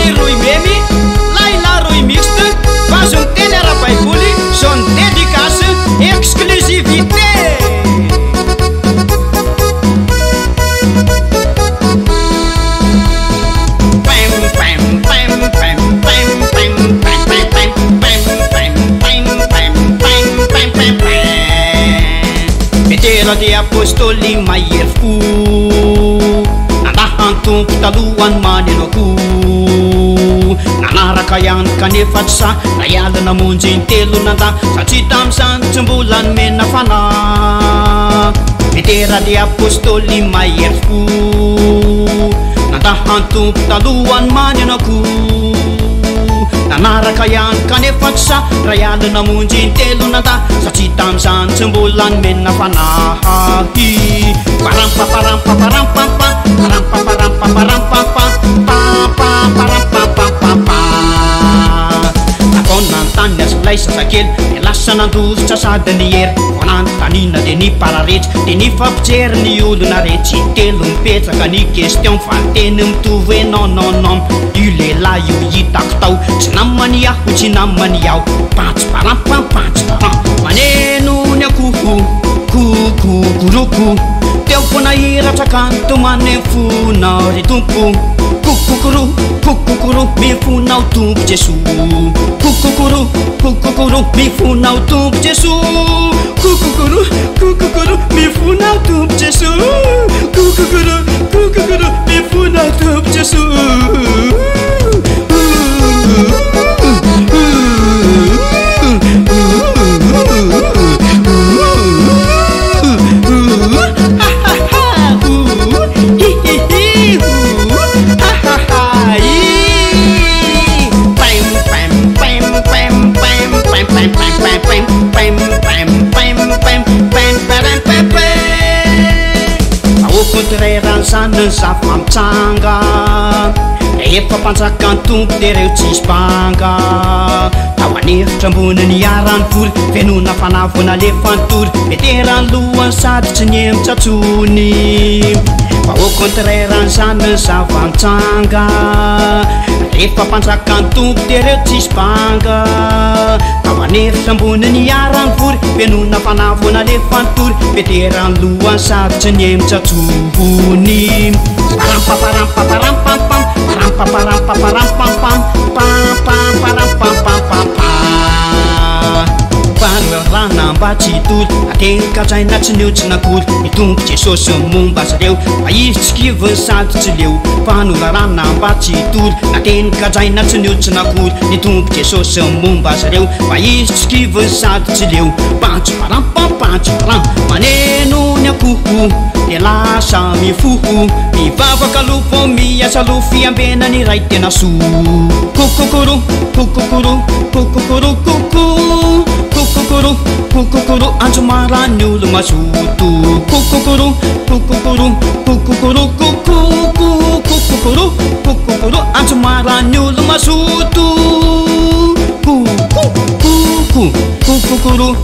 Tony Rui Memi, Laila Rui Mixte, faz tene Arapaipuli, son dédicace, exclusivité. Metela de apostoli maierfu, nanahantum taluan maninoku. Nanaraka ihany kanefa tsy sa naiala namonjy intelo nanda satria tam'izany tsy mbola nomena fanahy. Metera de apostoli maierfu, nandahantompo taluan maninoku. Nanaraka ihany kanefa tsy sa raiala namonjy intelo nanda satria tam'izany tsy mbola nomena fanahy. Parampa parampa parampa parampa parampa parampa Nantany azolay sasakely de lasa nandositra sady ny hery vonanotanina de ny pararehetra de ny fampijery ny olona rehetra intelo mipetsaka ny question fanteny mitovy hoe non io lehilahy io hitako tao tsy namany aho tsy namany aho patso parampa patso maneno ny akoho kokoroko teo fona hiratra kanto manefona ry tompo kokokoro mifona o tompo Jesu kokokoro mifona o tompo Jesu kokokoro mifuna o tompo Jesu kokokoro mifuna o tompo Jesu. Sanan zava-mitsanga efa panjaka ny tompo de reo tsisy panga tao anefitra ambony ny arany vory venona fanavona lefanytory meterany lohany sady tsy niemtsatsony fa au contraire ny sanan zava-mitsanga efa panjaka ny tompo de reo tsisy panga tao anefitra ambony ny arany vory venona fanavona lefanytory meterany lohany sady tsy niemtsatsony. Parampa parampa parampa parampa parampa parampa Rana mba tsy hitoly ateny katraina tsy niotsy nakoly mitombo Jesosy momba zareo fa izy tsy kivony sady tsy leo fanona rana mba tsy hitoly ateny katraina tsy niotsy nakoly mitombo Jesosy momba zareo fa izy tsy kivony sady tsy leo pantso parampa maneno ny akoho de lasa mifoho mivavaka lofo miasa lofy ambena ny ray tena soa kokokoro andro marany olo mazoto kokokoro andro marany olo mazoto kokokoro